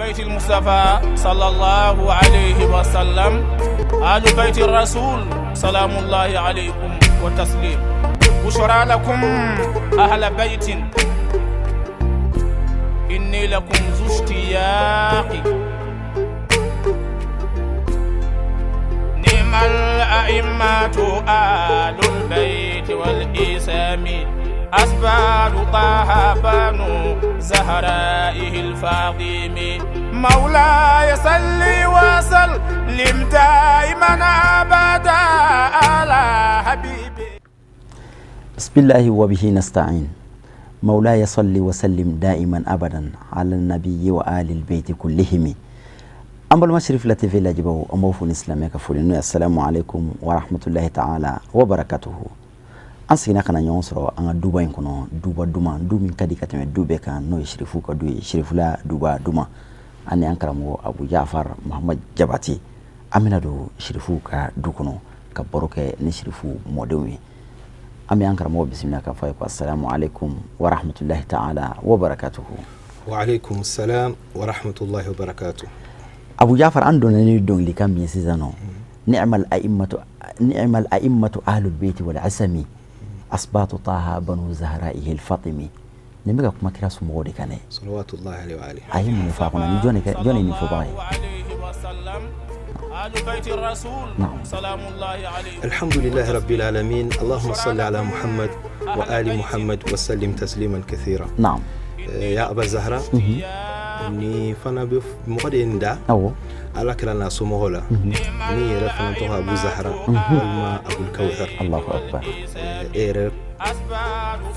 بيت المصطفى صلى الله عليه وسلم آل بيت الرسول سلام الله عليكم والتسليم. بشرى لكم أهل بيت إني لكم ذو اشتياق. نعم الأئمة آل البيت والإسام أسباب طه بنو زهرائه الفاطم. مولاي صل وسلم دائما أبدا على حبيبي. بسم الله وبه نستعين. مولاي صل وسلم دائما أبدا على النبي وآل البيت كلهم. أما المشرف لتفي لاجبه أموف الإسلام كفولين. السلام عليكم ورحمة الله تعالى وبركاته. أنسينا كنا ينصر أن دوبا يكونوا دوبا دوما دومين كدي كتير دوبا كان نو يشرفوا كدو يشرفوا دوبا دوما. أني أنكرمه أبو جعفر محمد جباتي. أمينا دو يشرفوا كدو كنو كبروك نشرفوا مودوي. أمي أنكرمه بسم الله كفايك. السلام عليكم ورحمة الله تعالى وبركاته. وعليكم السلام ورحمة الله وبركاته. أبو جعفر عندنا ندون لكم يسيزانو. نعم الأئمة أهل البيت والعسم أسباط طه بنو زهرائه الفاطمي. نمجا كما كراس مودي كانه صلوات الله عليه وآله. أيهم نفاقنا جوني نفوقه. آل بيت الرسول سلام الله عليه. الحمد لله رب العالمين. اللهم صل على محمد وآل محمد وسلم تسليما كثيرا. نعم. يا أبا الزهراء ni fana be mɔgɔden da ala kira na so mɔgɔ la ni yɛrɛ fana tɔgɔ Abu Zahra walima Abul Kawthar. Allahu akbar. yɛrɛ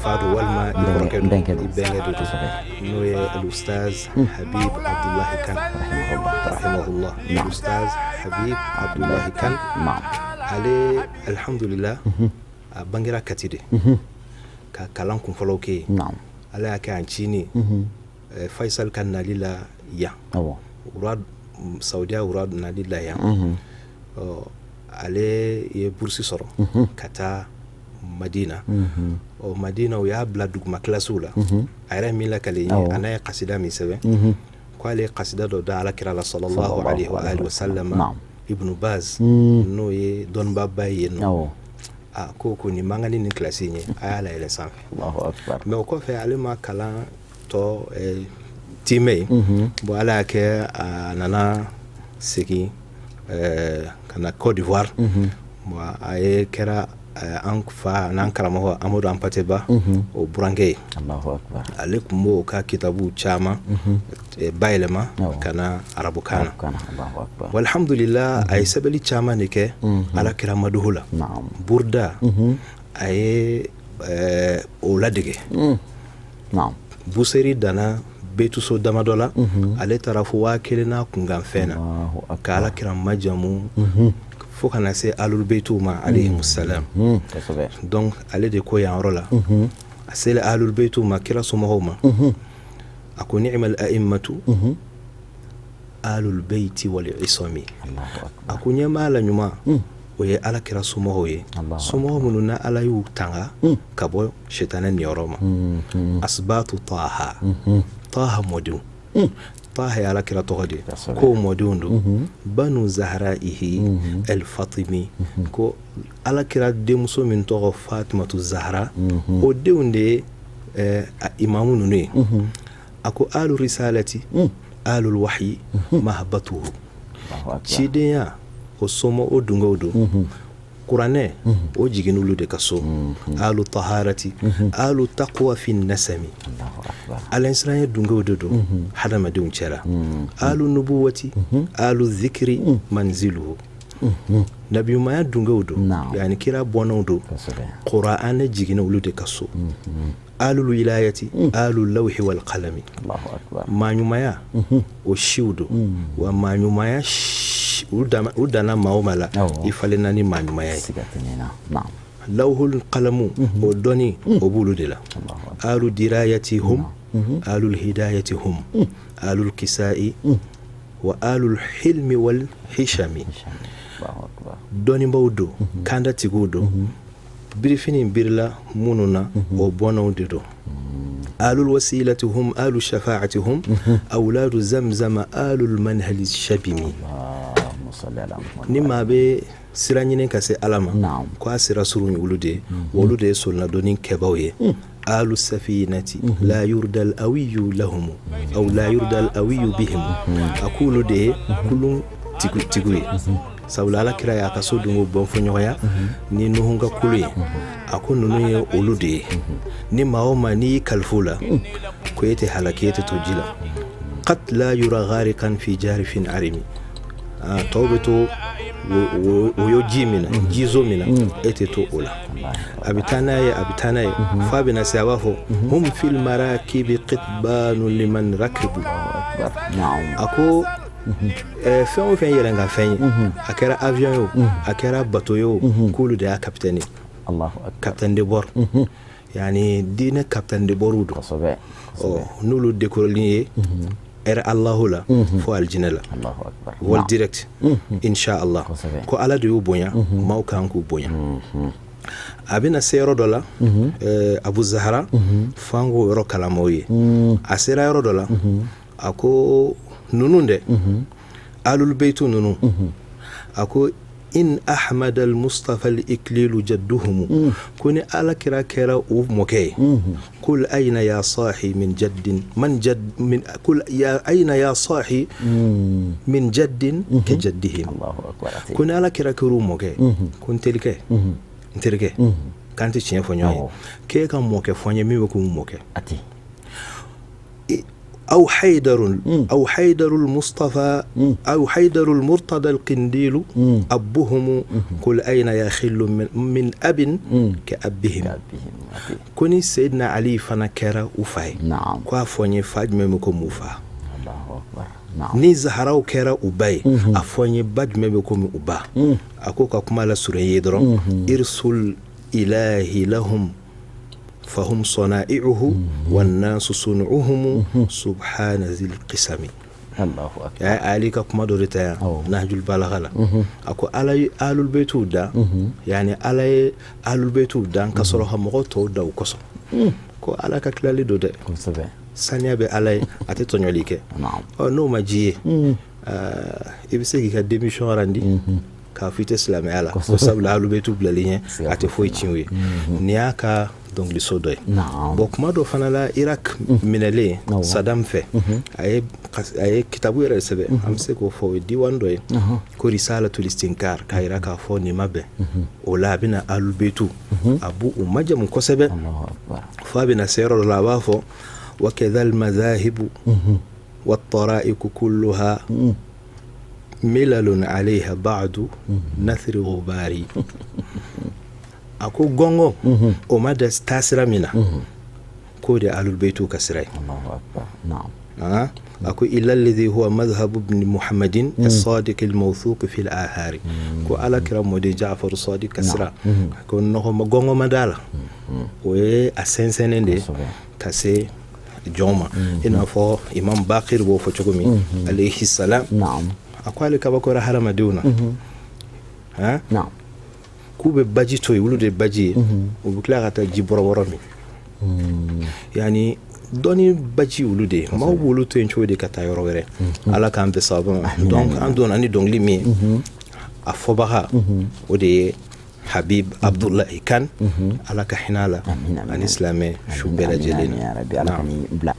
fadu walima i kɔrɔkɛ i bɛnkɛ do n'o ye al-Ustaz Habib Abdullahi Kan rahimahullah. al-Ustaz Habib Abdullahi Kan ale alhamdulillah a bangera Kati de ka kalan kun fɔlɔ kɛ ala y'a kɛ an cini Faisal kan nalila ya urad Saudiya urad nalila ya ale ye bursi sɔrɔ ka taa Madina o Madina o y'a bila duguma kilasiw la a yɛrɛ min lakale a n'a ye kasida min sɛbɛn ko ale ye kasida dɔ da alakira la sallallahu alaihi wa alihi wa sallam. Ibn Baz n'o ye dɔnnibaba ye yen nɔ a ko nin mangani ni kilasi ye a y'a layɛlɛn sanfɛ mais o kɔfɛ ale ma kalan tɔ time bon ala y'a kɛ a nana segin ka na Côte d'Ivoire bon a ye kɛra an fa n'an karamɔgɔ Amadu Ampateba o burankɛ ye ale tun b'o ka kitabu caman bayɛlɛma ka na arabukan na walhamdulillah a ye sɛbɛnni caman de kɛ alakira maduhu la burda a ye o ladege Busiri dana betuso damadɔ la ale taara fo 1000 n'a kunkanfɛn na ka alakira majamu fo kana se alul beitu ma alayhimus salam. donc ale de ko yan yɔrɔ la a sele alul beitu ma kira somɔgɔw ma a ko ni'mal a'immatu alul beiti wal isami. a ko ɲɛmaa la ɲuman o ye alakira somɔgɔw ye somɔgɔ minnu na ala y'u tanga ka bɔ shetana niyɔrɔ ma. asbatu taha mɔdenw taha ye alakira tɔgɔ de ko mɔdenw do banu zahraihi al-fatimi ko alakira denmuso min tɔgɔ Fatimatu Zahra o denw de ye imamu ninnu ye. a ko alu risalati alul wahyi mahabbatuhu cidenya o somo o dungow do kuranɛ o jiginulu de ka so alu taharati alu taqwa fi nasami alansiranye dungow de do hadamadenw cɛla alu nubuwati alu zikri manziluhu nabiyumaya dungow do yani kira bɔnnaw do qur'an jigina olu de ka so alul wilayati alul lawhi wal qalami maɲumaya o siw do wa maɲumaya u dana maa o maa la i falenna ni maɲumaya ye. lawhul qalamu o dɔnni o b'olu de la alu dirayati hum alul hidayati hum alul kisai wa alul hilmi wal hishami. dɔnnibaw do kandatigiw do birifini birila minnu na o bɔnnaw de do آل الوسيلة هم آل الشفاعة هم أولاد زمزم آل المنهل الشبيمي. اللهم صل على محمد. نما بي سيرانين كاسي ألما. نعم. كواسي رسولون ولودي ولودي سولنا دونين كباوي. آل السفينة لا يرد الأوي لهم أو لا يرد الأوي بهم. أقول دي كلهم تيغوي. Saula ala kira ya kaso dungo bonfo nyoya ni nuhunga kuluye ako nunu ye olude ni maoma ni kalfula ko yete halakete to jila qad la yura ghariqan fi jarifin arimi tawbeto wo jimina jizo mina ete to ola abitanaye fabina sawafo hum fil marakib qitban liman rakibu. Ako fɛn o fɛn yɛlɛn ka fɛn ye a kɛra avion yo a kɛra bateau yo k'olu de y'a capitaine ye. Capitaine de bord yani diinɛ capitaine de bord don n'olu décollé ye Allahu la fo aljinɛ la vol direct inshallah ko ala de y'o bonya maaw kan k'u bonya. A bɛna se yɔrɔ dɔ la Abu Zahra fango yɔrɔ kalamaw ye a sera yɔrɔ dɔ la a ko nunun de alul beitu nunu ako in ahmad al mustafa al iklil jadduhum kuni ala kira kira u moke kul ayna ya sahi min jaddin man jadd min kul ya ayna ya sahi min jaddin ka jaddihim. Allahu akbar. Kuni ala kira kira moke kun telike nterike kanti cien fonyo ke kan moke fonye mi ko moke ati أو حيدر المصطفى أو حيدر المرتضى القنديل أبهم كل أين يخل من أب كأبهم. كوني سيدنا علي فنكر وفاي كوافوني فاج ممكم وفا. الله أكبر. ni Zahra kera ubay afonye bad mebe komi uba akoka kumala suraye dron irsul ilahi lahum فهم صنائعه والناس صنعهم سبحان ذي القسم. الله أكبر. يا عليك كما دورتا نهج البلاغه اكو علي آل البيت دا يعني علي آل البيت دا كسرها مغوتو دا وكسو كو على كلالي دود سانيا بي علي اتتونيوليكه نعم نو ماجي ibiseki ka démission randi ka fite islam ala ko sabla alu betu blalinye ate foi chinwe niaka donc li sodoy bok ma do fanala Iraq minale Saddam fe ay kitabu yere sebe am se ko fo di wandoy ko risalatul istinkar ka Iraq fo ni mabe o labina alu betu abu umajam ko sebe fa bina sayro la wafo wa kadhal madhahib والطرائق كلها ملل عليها بعد نثر غباري أكو غونغو وما دستاسرا منا كودي آل البيت كسري. الله أكبر. نعم. أكو إلا الذي هو مذهب ابن محمد الصادق الموثوق في الآثار كو على كرام ودي جعفر الصادق كسرا كو نهو غونغو مدالا وأسنسنين دي كسي جوما إن فو إمام باقر وفو تشومي عليه السلام نعم أقول لك بكرة حرام دونا ها نعم كوب باجي توي ولود باجي وبكلا غتا جبر ورمي يعني دوني باجي ولود ما هو ولود تنشوي دي كتا يروره على كان بصابون دونك عندون اني دونك لي أفوبها ودي حبيب عبد الله كان على كحناله الإسلامي شو بلا جلنا يا ربي على بلا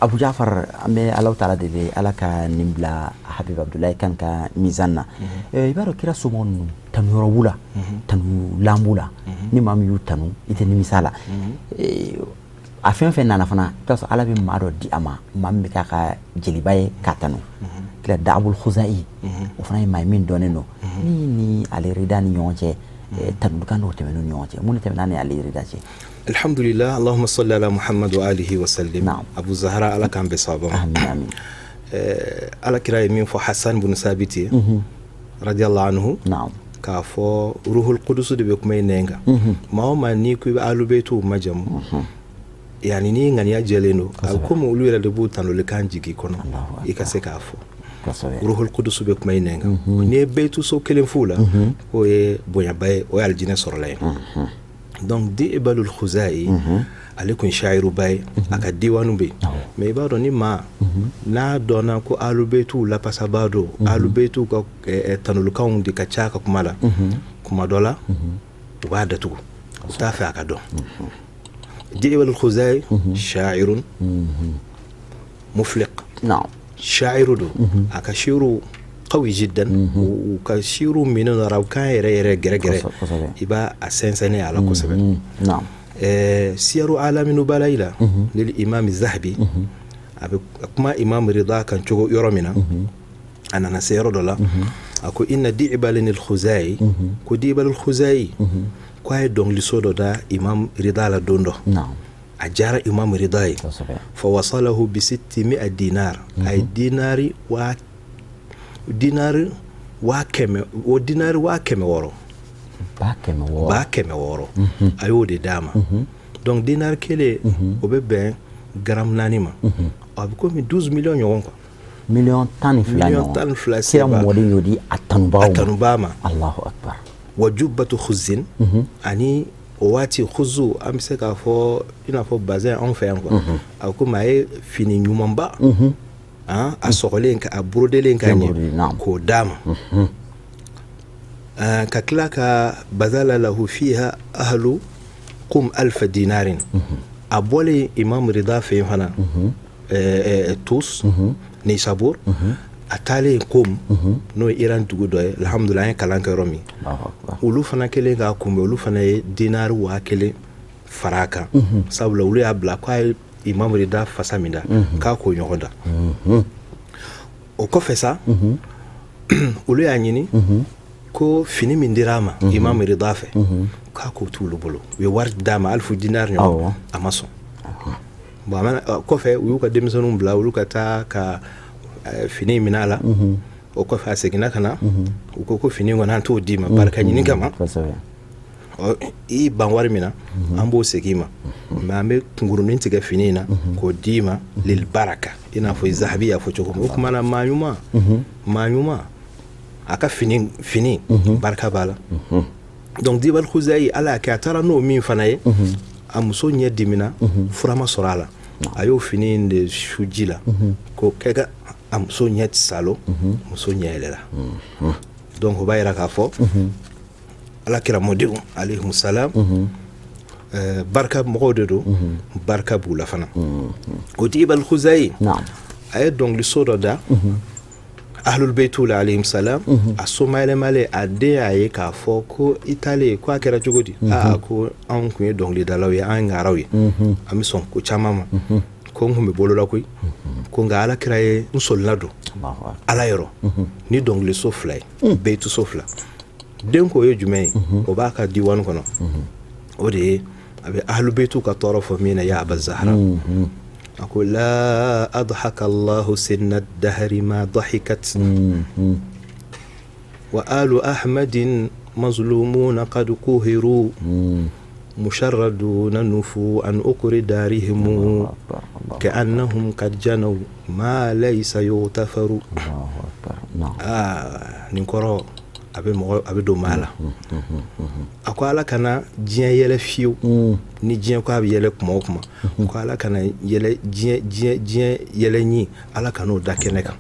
أبو جعفر أمي الله تعالى دي على كنبلا حبيب عبد الله كان كميزانا يبارك كرا سمون تنورولا تنولامولا نمام يوتنو إتني مثالا afin na fana taso ala bi maro di ama mambe kaka jelibaye katano kila dabul khuzai o fana may min doneno ni ale ridani nyonche tan do temeno nyonche mun temenani ale ridache alhamdulillah allahumma salli ala muhammad wa alihi wa sallim abu zahra ala kan be sabo amin amin ala kira min fo hasan bin sabiti radiyallahu anhu na'am ka fo ruhul qudus de be kuma nenga ma ni ku alu betu majam yani ni ngani ya jeleno alkomo uluira de butano le kanjigi kono ikase kafo ruhul qudus be kuma inenga ni betu so kelen fula o e boya bay o aljina sorlay donc di ibalul khuzai ale kun shairu bay aka diwanu be mais i b'a dɔn ni maa n'a dɔnna ko alubeitu la pasabado alubeitu ka tanulukanw de ka ca ka kuma la kuma dɔ la u b'a datugu u t'a fɛ a ka dɔn Di'bal al-Khuzai sha'irun mufliq sha'iru do aka shiru قوي جدا وكشيرو من الراوكان يرى جرجرة يبقى أسنسني على كسبة نعم سير عالم النبلاء للإمام الذهبي كما إمام رضا كان شو يرمينا أنا نسير دولا أكو إن ديعبال الخزاعي كديعبال الخزاعي كواي دون لسودو دا إمام رضا لدوندو نعم أجار إمام رضاي فوصله ب600 دينار أي دينار واكم ورو باكم ورو أيو دي داما donc dinar kele obe ben gram nanima abiko mi 12 millions yonko million tan fla sira modin yodi atanubama Allahu akbar wajubatu khuzin ani wati khuzu amseka fo ina fo bazin on fait quoi ako may fini nyumamba a sogolenka a brodelenka ni ko dama ka klaka bazala lahu fiha ahlu qum 1000 dinarin abole imam rida fi hana tous ni sabur atale qum no iran dugudo alhamdulillah kalanka romi ulu fana kele ga kumbe ulu fana dinar wa kele faraka sabula ulu abla kwa imam rida fasamida ka ko nyoda o ko fesa ulu ya nyini ko fini min dirama imam rida fe ka ko tulu bolo we war dama 1000 dinar nyo amaso ba man ko fe wu ka demisonu bla ulu ka ta ka fini minala o ko fa segina kana ko fini ngona to dima barka nyini kama i banwar mina ambo segima mame ngurunin tiga finina ko dima lil baraka ina fo zahabiya fo choko kuma na manyuma aka fini baraka bala donc Di'bal Khuzai ala ka tara no min fanaye amuso nya dimina furama sorala ayo fini de shujila ko kega amuso nya tsalo muso nya elela donc o bayra ka fo ala kira modiu alayhi salam barka mogodo barka bula fana o Di'bal Khuzai ay donc li sododa ahlul baytul alayhi salam asomale male ade ay ka foko itali ko akira jogodi ko an ku donc li dalawi an ngarawi ami son ko chamama ko ngumbe bolola koy ko ngala kiraye nsolnado ala yoro ni donc li soflay baytu sofla den ko yo jumay o baka diwan kono o de abi ahlul baytu ka tarafo mina ya aba zahra أقول لا أضحك الله سن الدهر ما ضحكت وآل أحمد مظلومون قد قهروا مشردون نفوا عن أقر دارهم كأنهم قد جنوا ما ليس يغتفر ننكرو abe do mala akwala kana jien yele fiu ni jien ko abe yele kuma ko ala kana yele jien yele ni ala kanu dakeneka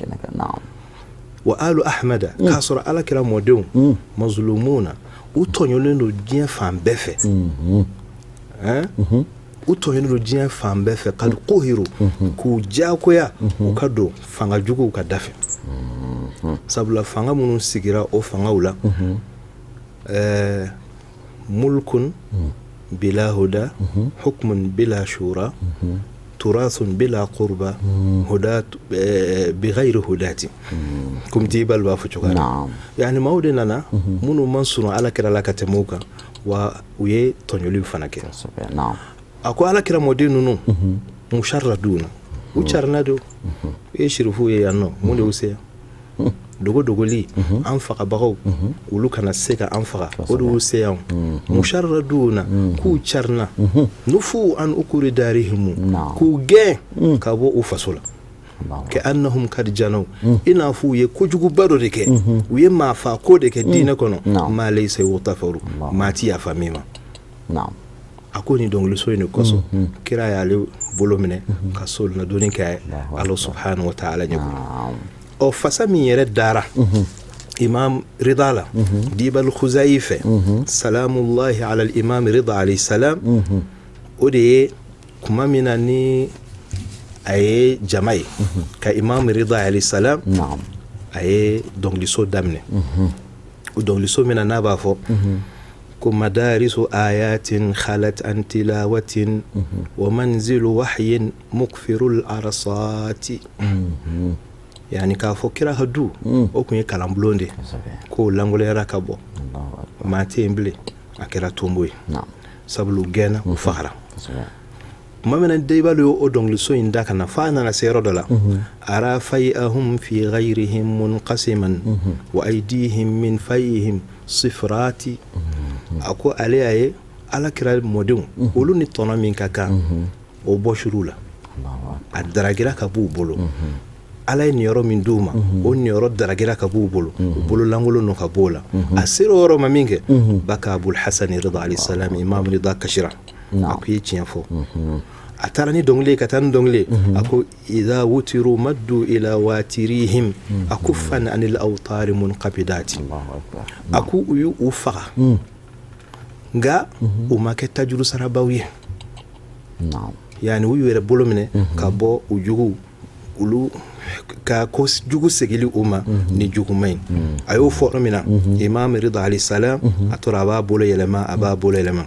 wa alu ahmada kasura ala kira modeu mazlumuna utonyolendo jien fam befe utonyolendo jien fam befe kad quhiru ku jakoya ukado fanga jugu ka dafe sabula fanga munun sigira o fanga wula mulkun bila huda hukmun bila shura turathun bila qurba hudat بغير هداتي كم ديبال بافوتشوكا يعني مودنا منو منصور على كرا لا كتموكا ويه تونيولي فناكي نعم اكو على كرا مودينو مشردون وچرنادو يشرفوا يانو مودو سي dogo li anfaqa bagaw ulu kana seka anfaqa odu seyam musharraduna ku charna nufu an ukuri darihim ku ge kabo ufasula ka annahum kad janaw ina fu ye kujugu bado deke uye ma fa ko deke dina kono ma laysa yutafaru ma ti ya famima ako ni dongli so ni koso kira ya le bolo mine ka sol na doni kay Allah subhanahu wa ta'ala nyago o fasami yere dara imam ridala dibal khuzaife salamullahi ala al imam rida alayhi salam ode kuma mina ni ay jamai ka imam rida alayhi salam na'am ay dongli so damne o dongli so mina na ba fo مدارس آيات خلت عن تلاوة ومنزل وحي مكفر الأرصات يعني كافو كرا هدو أو كوني كلام بلوندي كو لانغولي راكابو ما تيمبلي أكرا تومبوي سبلو جانا وفخرا ما من الديبالو أو دونغ لسو إنداك نفانا نسيرو دولا أرى فيئهم في غيرهم منقسما وأيديهم من فيئهم صفرات ako ale ay ala kira modun olu ni tono min kaka o boshurula adaragira ka bu bolo ala ni yoro min duma o ni yoro daragira ka bu bolo bolo langolo no ka bola asiro oro maminge baka abul hasan rida alayhi salam imam rida kashira ako yi tiafo atarani dongle katan dongle ako idha wutiru maddu ila watirihim akufan anil awtar munqabidati ako uyu ufa nga umake tajuru sarabawiye yani uyu yere bolo mine ka bo ujugu ulu ka ko jugu segili ni jugu main ayo fo mina imam rida alayhi salam aturaba bolo yelema aba bolo yelema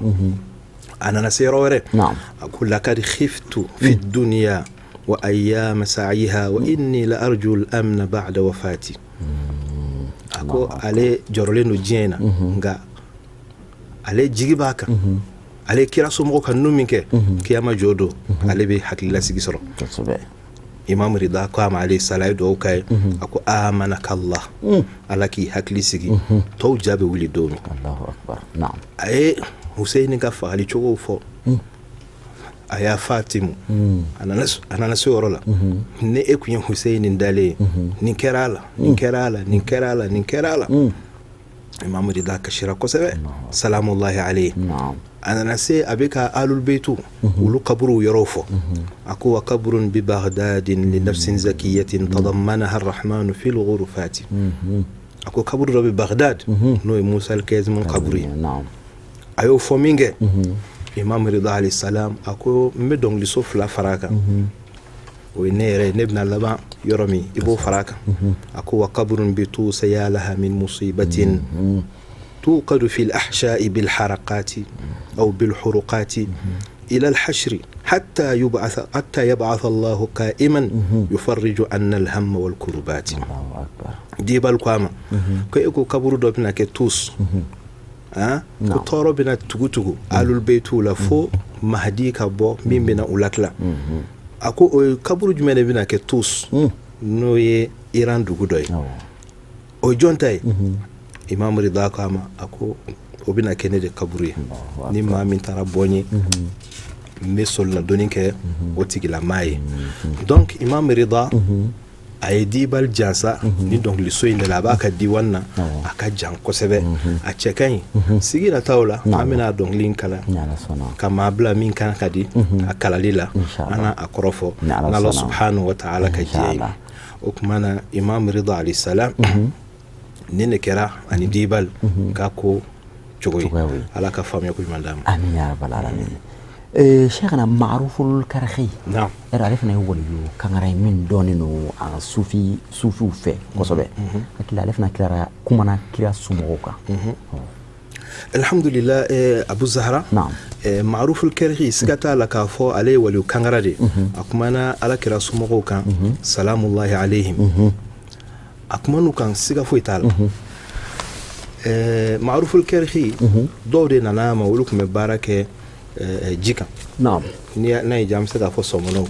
ana nasiro were aqul lakad khiftu fi dunya wa ayyam sa'iha wa inni la arju al-amn ba'da wafati ako ale jorole no jena nga ale jigibaka ale kira somo kan numinke kiyama jodo ale be hakila sigi soro imam rida ko am alayhi salatu do kay ako amanaka allah alaki hakli sigi to jabe wuli do Allahu akbar na'am ay Hussein ka faali chogo fo aya Fatimu anana sorola ne ekuyen Hussein ndale ni kerala imam rida kashira ko sebe salamullahi alayhi anana se abika alul baytu ulu qabru yarofo aku wa qabrun bi baghdad li nafsin zakiyatin tadammanaha ar-rahman fi al-ghurfat aku qabru bi baghdad no Musa al-Kazim qabri ayo fominge imam rida alayhi salam ako medong li sofla faraka o nere nebna laba yoromi ibo faraka ako wa qabrun bi tu sayalaha min musibatin توقد في الأحشاء بالحرقات أو بالحرقات إلى الحشر حتى يبعث الله قائما يفرج عن الهم والكربات دي بالقامة كيكو كبرو دوبنا كتوس كتورو بنا تغو آل البيت لفو مهدي كبو مين بنا أولاتلا أكو كبرو جمعنا بنا كتوس نوي إيران دوغو دوي أو جونتاي imam rida kama ako obina kene de kaburi ni ma min taraboni mesol na doninke otigila mai donc imam rida ay dibal jansa ni donc li soyinde la baka di wanna aka jan ko sebe a chekan sigira tawla amina donc linkala kama bla min kan kadi akala lila ana akrofo Allah subhanahu wa ta'ala ka jiyi okmana imam rida alayhi salam nene kera ani dibal kako chogoy ala ka fam yakul mandam amin ya rabbal alamin شيخنا معروف الكرخي نعم عرفنا هو اللي كان راي من دونينو صوفي في قصبه لكن عرفنا كلا كمنا كلا سموكا الحمد لله ابو زهره نعم معروف الكرخي سكتا لك فو عليه ولو كان ردي اكمنا على كلا سموكا سلام الله عليهم أكمنو كان سيغا فويتال معروف الكرخي دوري نانا مولوك مبارك جيكا نعم ناي جام سيغا فو سومونو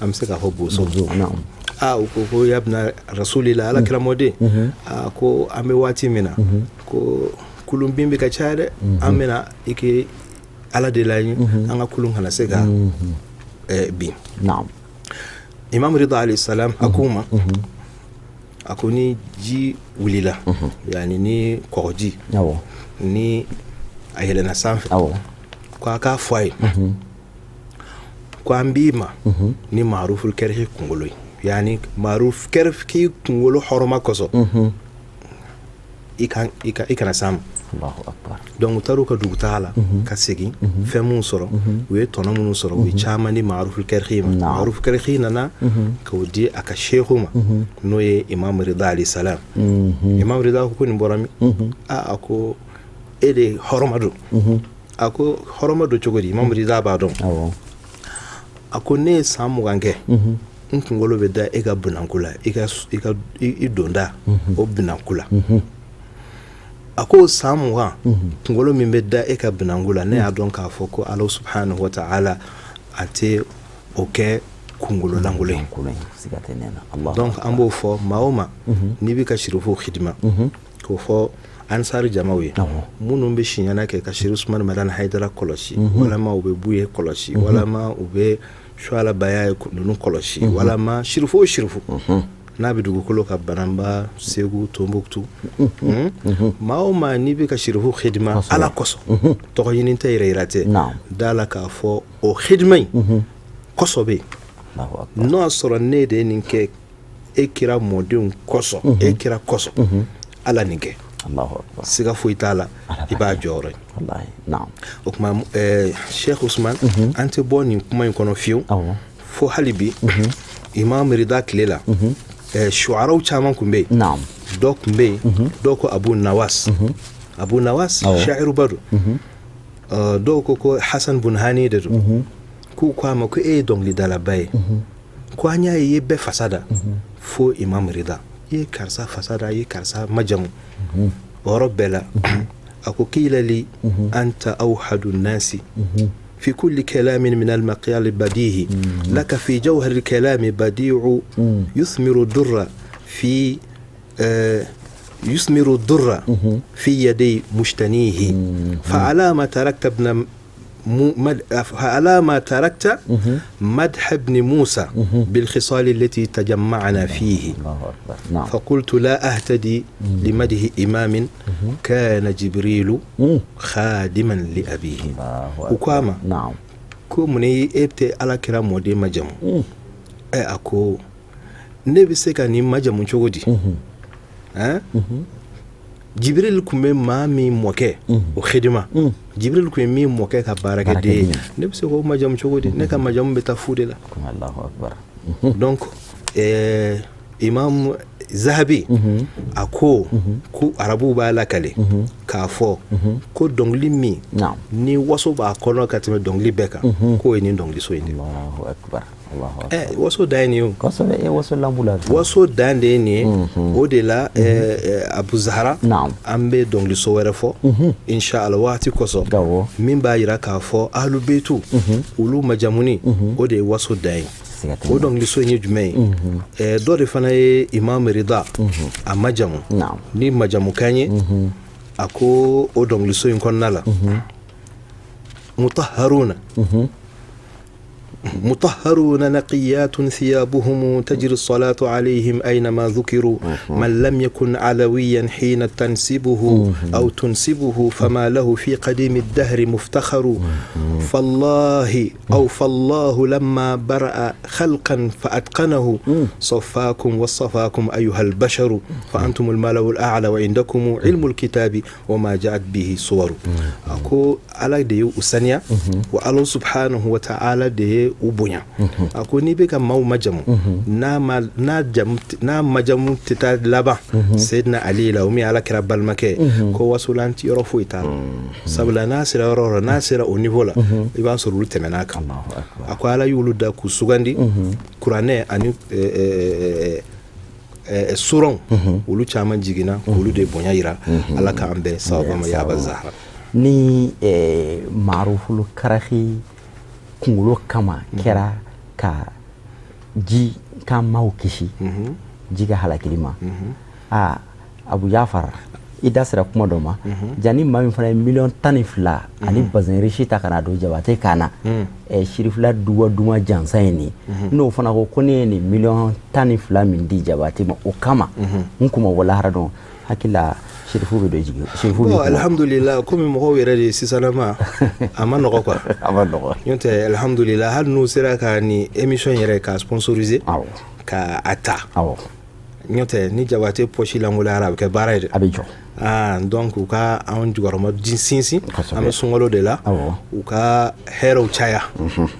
ام سيغا فو بوسو نعم كو يا ابن رسول الله على كرامودي كو امي واتي منا كو كولوم بيمبي كاتشاد امنا اكي على ديلاي انا كولوم هنا سيغا بي نعم امام رضا عليه السلام حكومه akoni ji wulila yani ni koji ni ayelena sanf ko aka fay ko ambima ni ma'ruful karhi kungolo yani ma'ruf karhi kungolo horoma koso ikana sam Allahu akbar. donc taru ka dugutala ka segi femu soro we tonamu soro we chama ni ma'ruful karhi ma'ruf karhi nana ka wudi aka sheikhuma no ye imam rida alayhi salam imam rida ko ni borami ako ede horomado ako horomado chogodi imam rida ba don ako ne samu gange ngolo be da ega bunankula ega idonda o bunankula ako samu wa ngolo mi be da ega bunankula ne adon ka foko Allah subhanahu wa ta'ala ate oke kungolo langule donc ambo fo maoma ni bi ka shirufu khidma ko fo ansar jamawi munum be shinyana ke ka shiru Usman madan haidara koloshi wala ma ube buye koloshi wala ma ube shwala baya kunun koloshi wala ma shirufu na bi dugu kolo ka banamba segu tombuktu maoma ni bi ka shirufu khidma ala koso to yinin tayre irate dala ka fo o khidmai koso be no soro ne de ninke ekira modun koso ekira koso ala ninke Allahu akbar siga fuitala iba jore wallahi naam okma Sheikh Usman ante boni kuma kono fiu fo halibi imam rida klela shu'ara chaman kumbe naam dok mbe doko Abu Nawas sha'iru badu doko ko Hassan Bunhani de ku kwa ma ko dong li dala bay ko anya ye be fasada fo imam rida ye karsa fasada ye karsa majamu وربلا أكو قيل لي أنت أوحد الناس في كل كلام من المقيال بديهي لك في جوهر الكلام بديع يثمر الدر في يدي مشتنيه فعلى ما تركت مدح ابن موسى بالخصال التي تجمعنا فيه فقلت لا أهتدي لمدح إمام كان جبريل خادما لأبيه وكما كومني ابتي على كرام ودي مجم أكو نبي سكاني مجم شغدي Jibril kume mami moke o khidma Jibril kume mi moke ka baraka de ne bi se ko majam chogodi ne ka majam beta fude la Allahu akbar donc imam Zahabi ako ku arabu ba la kale ka fo ko dongli mi ni waso ba kono ka teme dongli beka ko ni dongli so indi Allahu akbar waso dani yo waso lambula waso dande ni odela Abu Zahra ambe dongli so were fo inshallah wati koso min ba yira ka fo ahlul beitu ulu majamuni ode waso dai o dongli so nyi jumai do de fana imam rida a majamu ni majamu kanye ako o dongli so konnala مطهرون نقيات ثيابهم تجري الصلاة عليهم أينما ذكروا من لم يكن علويا حين تنسبه أو تنسبه فما له في قديم الدهر مفتخر فالله لما برأ خلقا فأتقنه صفاكم وصفاكم أيها البشر فأنتم الملأ الأعلى وعندكم علم الكتاب وما جاءت به صور أكو على ديو أسانيا والله سبحانه وتعالى ديو ubunya ako ni be ka maw majamu na majamu tita laba sayyidina ali la umi ala kira balmake ko wasulanti yoro ita sabla nasira yoro nasira o niveau la iban so rulu temenaka ako ala yuluda ku sugandi qur'ane ani suron ulu chama jigina ulu de bonya ira ala ka ambe sawaba ma yaba Zahra ni ma'ruful karahi kungulo kama kera ka ji ka mau kishi jiga halakilima Abu Jafar ida sira kuma doma jani mami fana million tanifla ani bazin rishita kana do jabate kana shirifla duwa jansayni no fana ko ne ni million tanifla min di jabate ma o kama nkuma wala harado hakila sherifu be do jigi sherifu bon alhamdulillah comme mo wéré de sisanama ama noko quoi ama noko yonte alhamdulillah hal nu sera ka ni émission yéré ka sponsoriser ka ata yonte ni jabate pochi la ngula arab ke barade abijo donc u ka an jugoroma jinsinsi am sungolo de la u ka hero chaya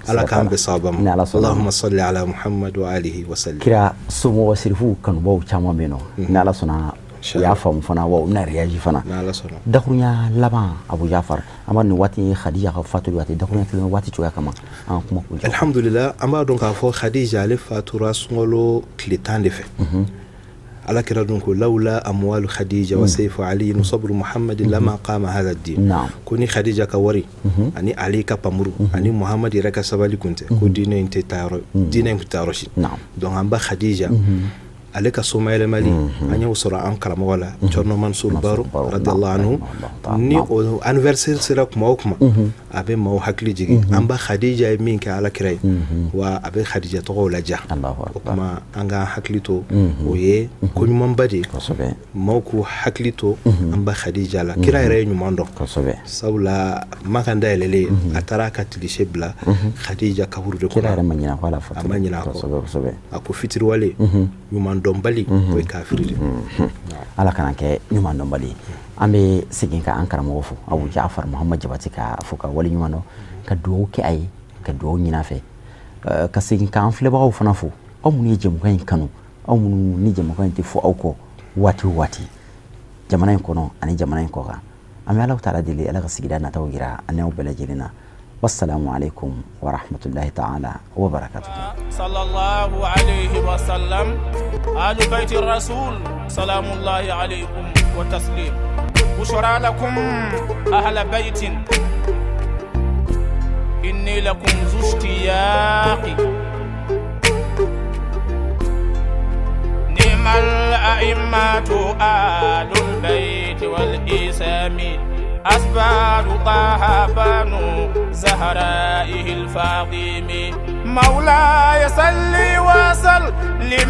ala kan be sabam allahumma salli ala muhammad wa alihi wa sallam kira sumo sherifu kan bo chama meno na ala sona ya fam fana wa na riyaji fana dakunya laban abu jafar amma ni wati khadija ka fatu wati dakunya tilma wati chuya kama an kuma ku alhamdulillah amma donc ka fo khadija le fatura sungolo klitan de fe على كردونكو لولا أموال خديجة وسيف علي وصبر محمد لما قام هذا الدين نعم كوني خديجة كوري أني علي كبامرو أني محمد يركا سبالي كنت كودينه انت تارو دينه انت تاروشي نعم دون أمبا خديجة عليك سومايل مالي أني وصرا أنكر مولا جرنا منصور بارو رضي الله عنه ني أنفرسير سيرك موكما أبي مو حكلي جي أمبا خديجة مينك على كراي وأبي خديجة تقول جا وكما أنغا حكلي تو ويه كل من بدي موكو حكلي تو أمبا خديجة لا كراي رأي نماندو سولا ما كان ده للي أتراك تليشة بلا خديجة كهور دكتور كراي رمانينا ولا فترة أمانينا أكو فيتر والي dombali ko kafiri ala kana ke nyuma dombali ambe sigin ka an karamo fu Abu Ja'far Muhammad Jabati ka fuka wali nyuma no ka do ke ay ka do nyina fe ka sigin ka an fle ba fana fu o mun ye jemu kan kanu o mun ni jemu kan ti fu auko wati jamana ko no ani jamana ko ga ambe Allah ta'ala dili ala ka sigida na tawgira annahu balajirina والسلام عليكم ورحمة الله تعالى وبركاته صلى الله عليه وسلم آل بيت الرسول سلام الله عليكم وتسليم بشرى لكم أهل بيت إني لكم ذو اشتياق نعم الأئمة آل البيت والإسام أسباب طه بنو زهرائه الفاطم مولاي صل وسلم